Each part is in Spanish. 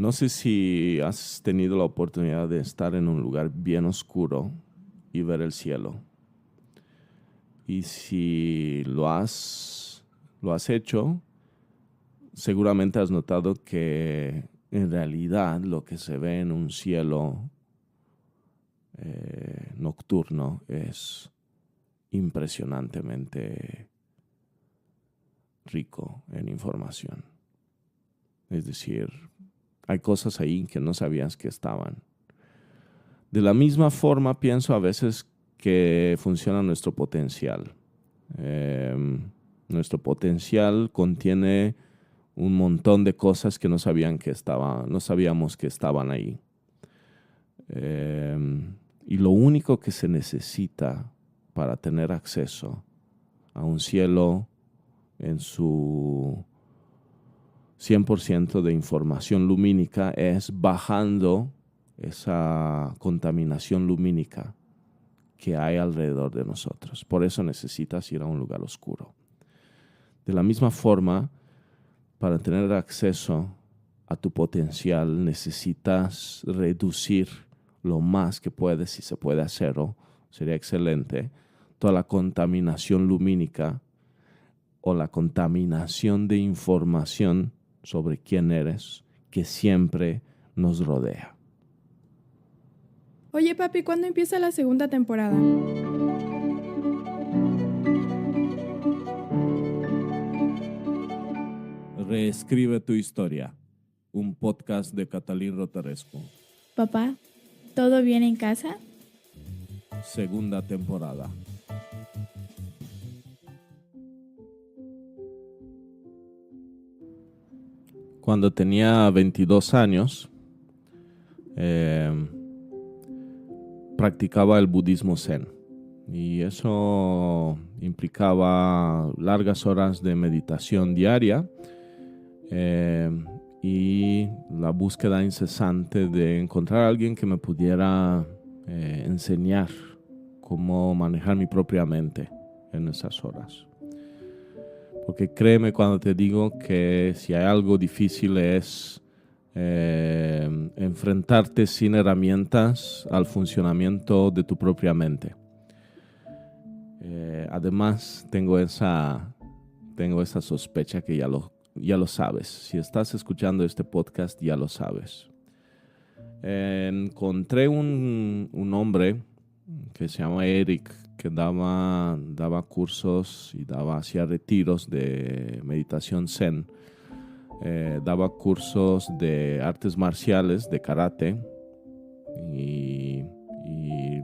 No sé si has tenido la oportunidad de estar en un lugar bien oscuro y ver el cielo. Y si lo has hecho, seguramente has notado que en realidad lo que se ve en un cielo nocturno es impresionantemente rico en información. Es decir, hay cosas ahí que no sabías que estaban. De la misma forma pienso a veces que funciona nuestro potencial. Nuestro potencial contiene un montón de cosas que no sabíamos que estaban ahí. Y lo único que se necesita para tener acceso a un cielo en su 100% de información lumínica es bajando esa contaminación lumínica que hay alrededor de nosotros. Por eso necesitas ir a un lugar oscuro. De la misma forma, para tener acceso a tu potencial, necesitas reducir lo más que puedes, si se puede hacerlo, sería excelente, toda la contaminación lumínica o la contaminación de información sobre quién eres, que siempre nos rodea. Oye, papi, ¿cuándo empieza la segunda temporada? Reescribe tu historia, un podcast de Catalín Rotaresco. Papá, ¿todo bien en casa? Segunda temporada. Cuando tenía 22 años, practicaba el budismo zen. Y eso implicaba largas horas de meditación diaria y la búsqueda incesante de encontrar a alguien que me pudiera enseñar cómo manejar mi propia mente en esas horas. Porque créeme cuando te digo que si hay algo difícil es enfrentarte sin herramientas al funcionamiento de tu propia mente. Además, tengo esa sospecha que ya lo sabes. Si estás escuchando este podcast, ya lo sabes. Encontré un hombre que se llama Eric, que daba cursos y hacía retiros de meditación zen. Daba cursos de artes marciales, de karate, y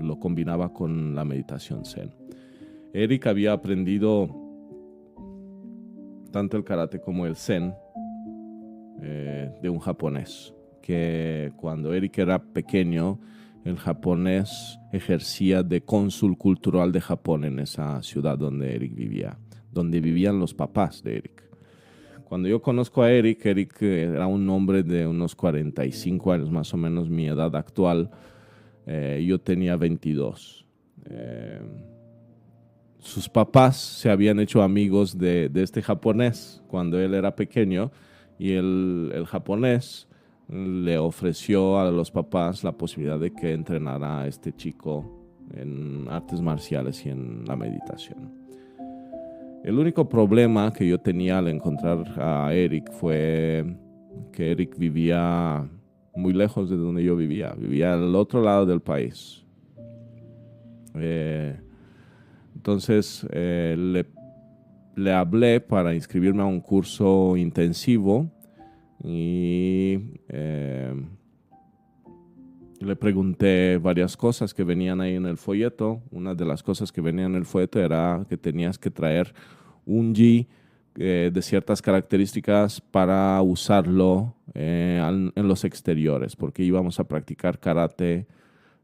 lo combinaba con la meditación zen. Eric había aprendido tanto el karate como el zen de un japonés, que cuando Eric era pequeño, el japonés ejercía de cónsul cultural de Japón en esa ciudad donde Eric vivía, donde vivían los papás de Eric. Cuando yo conozco a Eric era un hombre de unos 45 años, más o menos mi edad actual. Yo tenía 22. Sus papás se habían hecho amigos de este japonés cuando él era pequeño, y el japonés le ofreció a los papás la posibilidad de que entrenara a este chico en artes marciales y en la meditación. El único problema que yo tenía al encontrar a Eric fue que Eric vivía muy lejos de donde yo vivía. Vivía al otro lado del país. Entonces le hablé para inscribirme a un curso intensivo y le pregunté varias cosas que venían ahí en el folleto. Una de las cosas que venía en el folleto era que tenías que traer un gi de ciertas características para usarlo en los exteriores, porque íbamos a practicar karate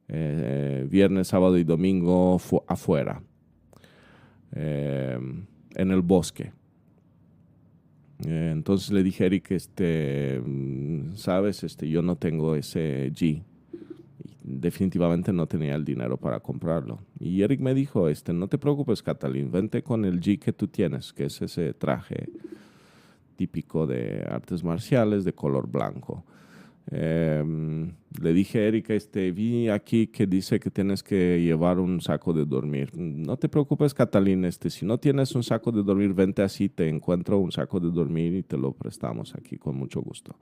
viernes, sábado y domingo afuera, en el bosque. Entonces le dije a Eric, sabes, yo no tengo ese gi. Definitivamente no tenía el dinero para comprarlo. Y Eric me dijo, no te preocupes, Catalín, vente con el gi que tú tienes, que es ese traje típico de artes marciales de color blanco. Le dije, Erika, vi aquí que dice que tienes que llevar un saco de dormir. No te preocupes, Catalina, si no tienes un saco de dormir, vente así, te encuentro un saco de dormir y te lo prestamos aquí con mucho gusto.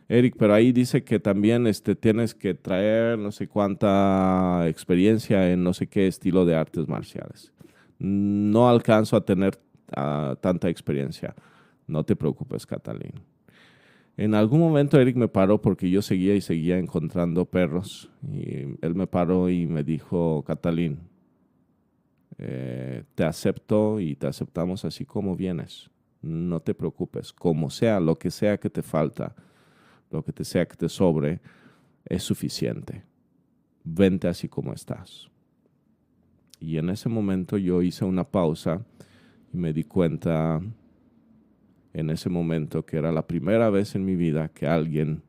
Eric, pero ahí dice que también tienes que traer no sé cuánta experiencia en no sé qué estilo de artes marciales. No alcanzo a tener tanta experiencia. No te preocupes, Catalina. En algún momento Eric me paró porque yo seguía y seguía encontrando perros. Y él me paró y me dijo, Catalín, te acepto y te aceptamos así como vienes. No te preocupes. Como sea, lo que sea que te falta, lo que te sea que te sobre, es suficiente. Vente así como estás. Y en ese momento yo hice una pausa y me di cuenta en ese momento que era la primera vez en mi vida que alguien,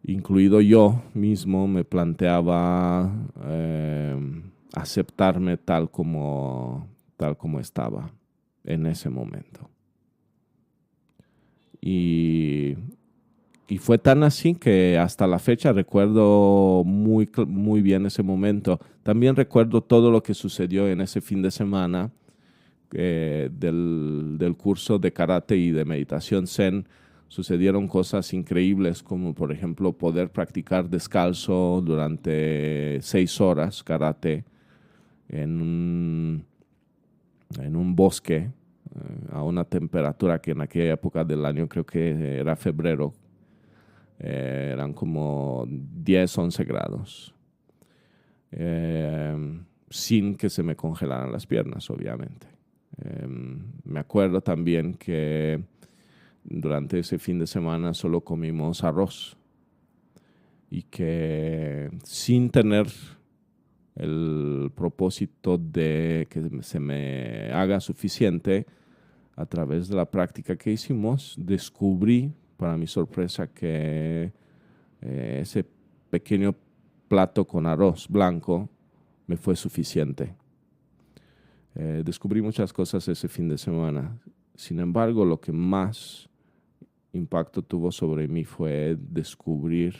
incluido yo mismo, me planteaba aceptarme tal como estaba en ese momento. Y fue tan así que hasta la fecha recuerdo muy bien ese momento. También recuerdo todo lo que sucedió en ese fin de semana del curso de karate y de meditación zen. Sucedieron cosas increíbles como por ejemplo poder practicar descalzo durante 6 horas karate en un bosque a una temperatura que en aquella época del año creo que era febrero. Eran como 10, 11 grados. Sin que se me congelaran las piernas, obviamente. Me acuerdo también que durante ese fin de semana solo comimos arroz y que sin tener el propósito de que se me haga suficiente, a través de la práctica que hicimos, descubrí, para mi sorpresa, que ese pequeño plato con arroz blanco me fue suficiente. Descubrí muchas cosas ese fin de semana. Sin embargo, lo que más impacto tuvo sobre mí fue descubrir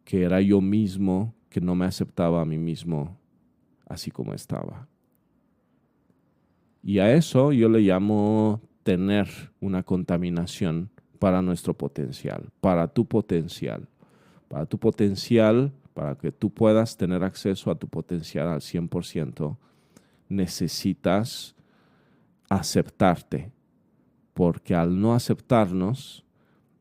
que era yo mismo, que no me aceptaba a mí mismo así como estaba. Y a eso yo le llamo tener una contaminación para nuestro potencial, para tu potencial. Para tu potencial, para que tú puedas tener acceso a tu potencial al 100%, necesitas aceptarte, porque al no aceptarnos,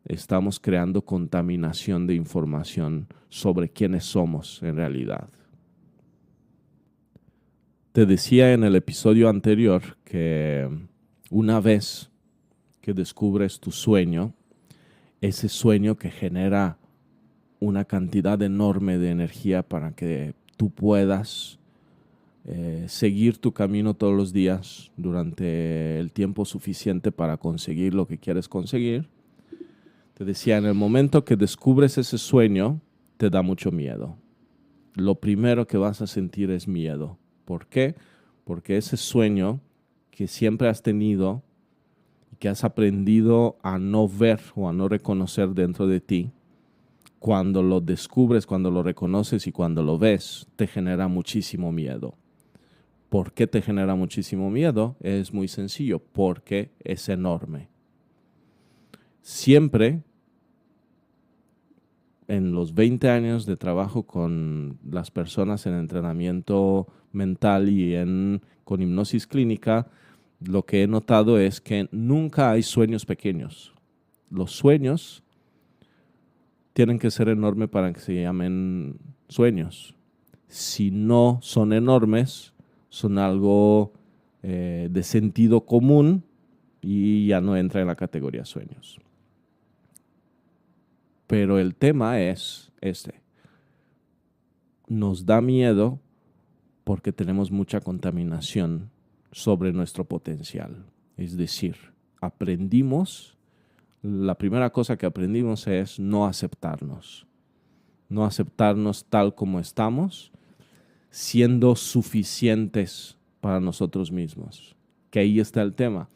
estamos creando contaminación de información sobre quiénes somos en realidad. Te decía en el episodio anterior que una vez que descubres tu sueño, ese sueño que genera una cantidad enorme de energía para que tú puedas seguir tu camino todos los días durante el tiempo suficiente para conseguir lo que quieres conseguir. Te decía, en el momento que descubres ese sueño, te da mucho miedo. Lo primero que vas a sentir es miedo. ¿Por qué? Porque ese sueño que siempre has tenido y que has aprendido a no ver o a no reconocer dentro de ti, cuando lo descubres, cuando lo reconoces y cuando lo ves, te genera muchísimo miedo. ¿Por qué te genera muchísimo miedo? Es muy sencillo, porque es enorme. Siempre, en los 20 años de trabajo con las personas en entrenamiento mental y con hipnosis clínica, lo que he notado es que nunca hay sueños pequeños. Los sueños tienen que ser enormes para que se llamen sueños. Si no son enormes, son algo de sentido común y ya no entra en la categoría sueños. Pero el tema es nos da miedo porque tenemos mucha contaminación sobre nuestro potencial. Es decir, la primera cosa que aprendimos es no aceptarnos. No aceptarnos tal como estamos, siendo suficientes para nosotros mismos. Que ahí está el tema.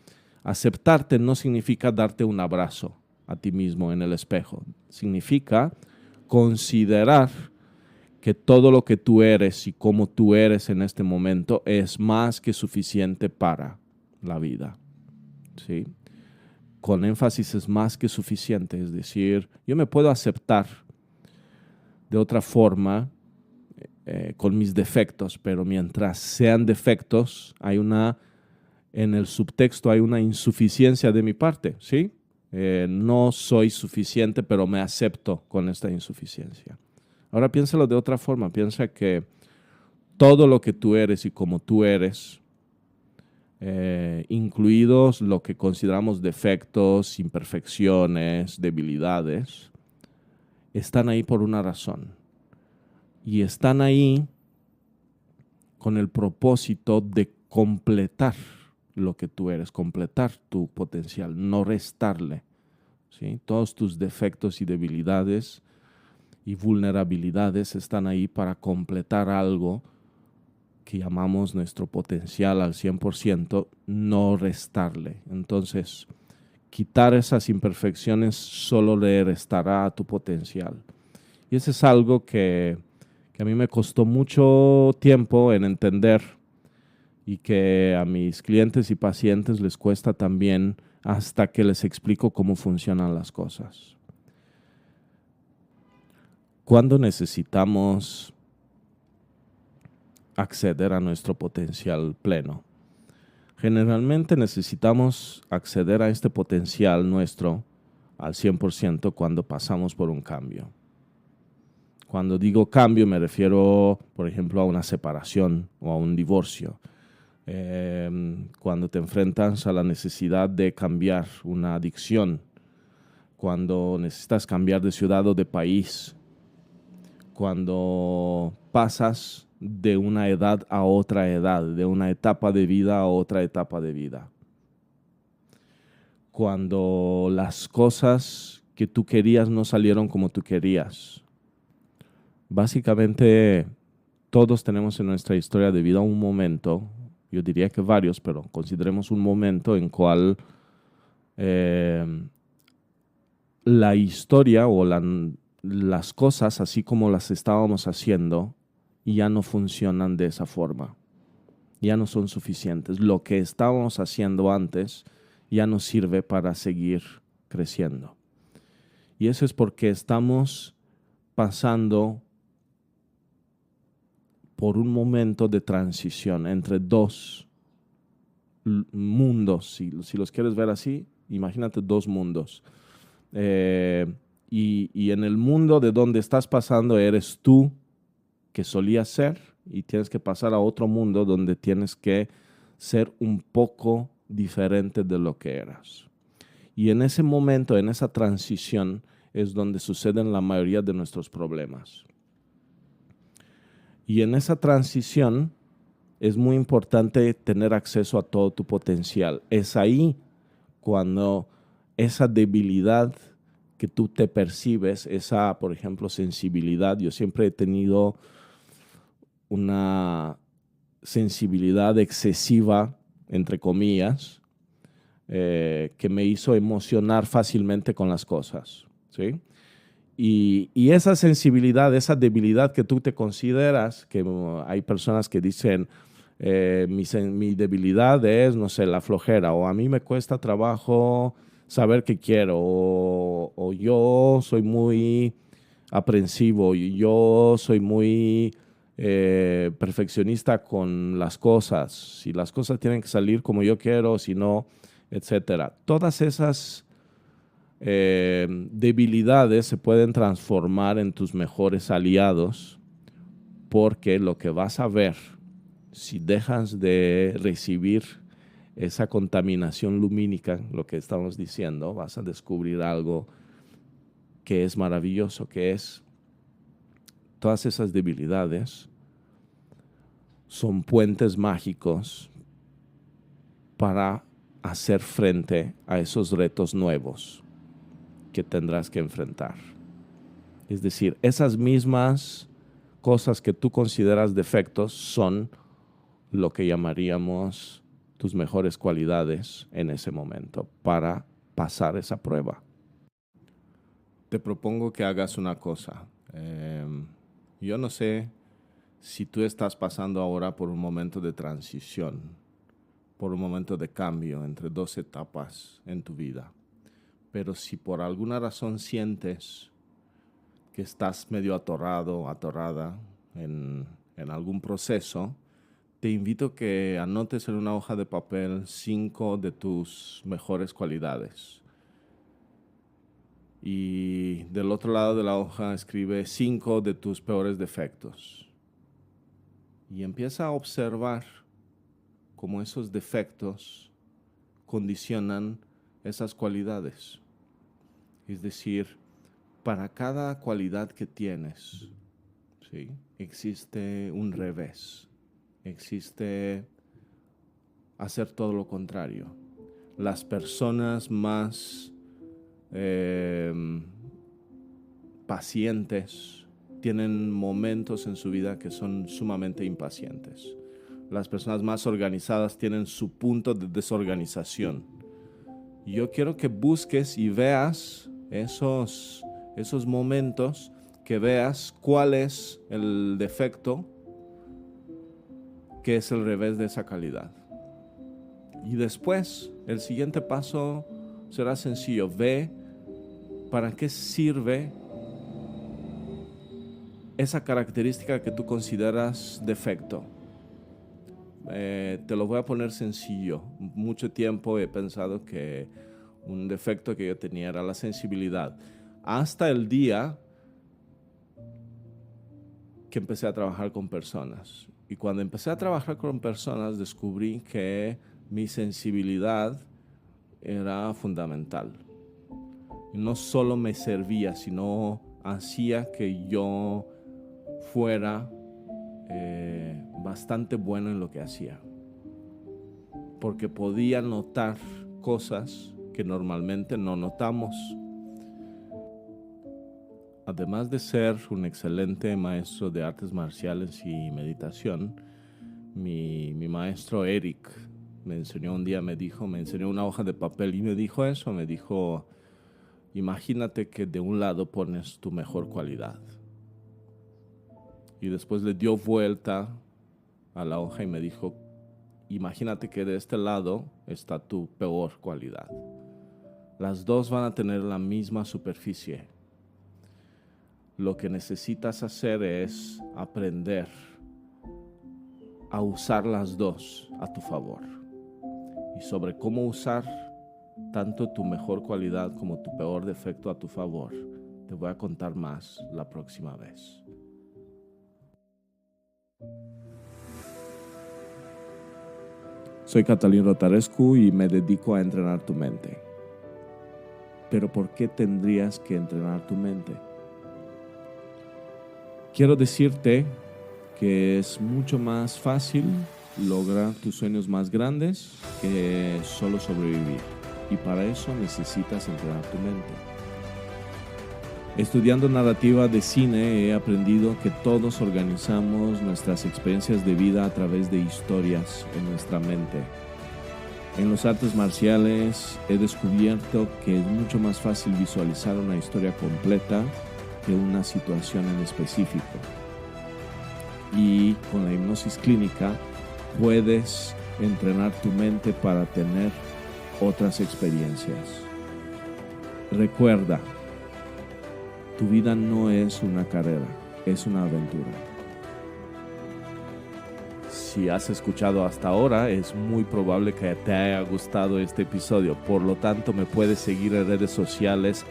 Aceptarte no significa darte un abrazo. a ti mismo en el espejo. Significa considerar que todo lo que tú eres y cómo tú eres en este momento es más que suficiente para la vida, ¿sí? Con énfasis es más que suficiente, es decir, yo me puedo aceptar de otra forma con mis defectos, pero mientras sean defectos, en el subtexto hay una insuficiencia de mi parte, ¿sí? No soy suficiente, pero me acepto con esta insuficiencia. Ahora piénsalo de otra forma, piensa que todo lo que tú eres y como tú eres, incluidos lo que consideramos defectos, imperfecciones, debilidades, están ahí por una razón. Y están ahí con el propósito de completar lo que tú eres, completar tu potencial, no restarle, ¿sí? Todos tus defectos y debilidades y vulnerabilidades están ahí para completar algo que llamamos nuestro potencial al 100%, no restarle. Entonces, quitar esas imperfecciones solo le restará a tu potencial. Y eso es algo que a mí me costó mucho tiempo en entender y que a mis clientes y pacientes les cuesta también hasta que les explico cómo funcionan las cosas. ¿Cuándo necesitamos acceder a nuestro potencial pleno? Generalmente necesitamos acceder a este potencial nuestro al 100% cuando pasamos por un cambio. Cuando digo cambio me refiero, por ejemplo, a una separación o a un divorcio. Cuando te enfrentas a la necesidad de cambiar una adicción, cuando necesitas cambiar de ciudad o de país, cuando pasas de una edad a otra edad, de una etapa de vida a otra etapa de vida. Cuando las cosas que tú querías no salieron como tú querías. Básicamente, todos tenemos en nuestra historia de vida un momento, yo diría que varios, pero consideremos un momento en cual la historia o las cosas, así como las estábamos haciendo, ya no funcionan de esa forma. Ya no son suficientes. Lo que estábamos haciendo antes ya no sirve para seguir creciendo. Y eso es porque estamos pasando por un momento de transición entre dos mundos. Si los quieres ver así, imagínate dos mundos. Y en el mundo de donde estás pasando eres tú que solías ser y tienes que pasar a otro mundo donde tienes que ser un poco diferente de lo que eras. Y en ese momento, en esa transición, es donde suceden la mayoría de nuestros problemas. Y en esa transición es muy importante tener acceso a todo tu potencial. Es ahí cuando esa debilidad que tú te percibes, esa, por ejemplo, sensibilidad. Yo siempre he tenido una sensibilidad excesiva, entre comillas, que me hizo emocionar fácilmente con las cosas, ¿sí? Y esa sensibilidad, esa debilidad que tú te consideras, que hay personas que dicen, mi debilidad es, no sé, la flojera, o a mí me cuesta trabajo saber qué quiero, o yo soy muy aprensivo, y yo soy muy perfeccionista con las cosas, si las cosas tienen que salir como yo quiero, si no, etcétera. Todas esas debilidades se pueden transformar en tus mejores aliados, porque lo que vas a ver si dejas de recibir esa contaminación lumínica, lo que estamos diciendo, vas a descubrir algo que es maravilloso, que es todas esas debilidades son puentes mágicos para hacer frente a esos retos nuevos que tendrás que enfrentar. Es decir, esas mismas cosas que tú consideras defectos son lo que llamaríamos tus mejores cualidades en ese momento para pasar esa prueba. te propongo que hagas una cosa. Yo no sé si tú estás pasando ahora por un momento de transición, por un momento de cambio entre dos etapas en tu vida. Pero si por alguna razón sientes que estás medio atorrado, atorrada en algún proceso, te invito a que anotes en una hoja de papel 5 de tus mejores cualidades. Y del otro lado de la hoja escribe 5 de tus peores defectos. Y empieza a observar cómo esos defectos condicionan esas cualidades. Es decir, para cada cualidad que tienes, ¿sí?, existe un revés. Existe hacer todo lo contrario. Las personas más pacientes tienen momentos en su vida que son sumamente impacientes. Las personas más organizadas tienen su punto de desorganización. Yo quiero que busques y veas esos momentos, que veas cuál es el defecto que es el revés de esa calidad. Y después, el siguiente paso será sencillo. Ve para qué sirve esa característica que tú consideras defecto. Te lo voy a poner sencillo. Mucho tiempo he pensado que un defecto que yo tenía era la sensibilidad. Hasta el día que empecé a trabajar con personas. Y cuando empecé a trabajar con personas, descubrí que mi sensibilidad era fundamental. Y no solo me servía, sino hacía que yo fuera bastante bueno en lo que hacía. Porque podía notar cosas que normalmente no notamos. Además de ser un excelente maestro de artes marciales y meditación, mi maestro Eric me enseñó un día, me enseñó una hoja de papel y me dijo eso, me dijo, imagínate que de un lado pones tu mejor cualidad. Y después le dio vuelta a la hoja y me dijo, imagínate que de este lado está tu peor cualidad. Las dos van a tener la misma superficie. Lo que necesitas hacer es aprender a usar las dos a tu favor. Y sobre cómo usar tanto tu mejor cualidad como tu peor defecto a tu favor, te voy a contar más la próxima vez. Soy Catalín Rotarescu y me dedico a entrenar tu mente. Pero ¿por qué tendrías que entrenar tu mente? Quiero decirte que es mucho más fácil lograr tus sueños más grandes que solo sobrevivir. Y para eso necesitas entrenar tu mente. Estudiando narrativa de cine he aprendido que todos organizamos nuestras experiencias de vida a través de historias en nuestra mente. En los artes marciales he descubierto que es mucho más fácil visualizar una historia completa que una situación en específico. Y con la hipnosis clínica puedes entrenar tu mente para tener otras experiencias. Recuerda, tu vida no es una carrera, es una aventura. Si has escuchado hasta ahora, es muy probable que te haya gustado este episodio. Por lo tanto, me puedes seguir en redes sociales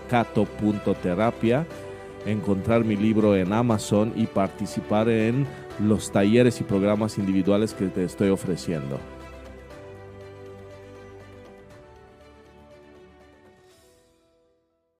@cato.terapia, encontrar mi libro en Amazon y participar en los talleres y programas individuales que te estoy ofreciendo.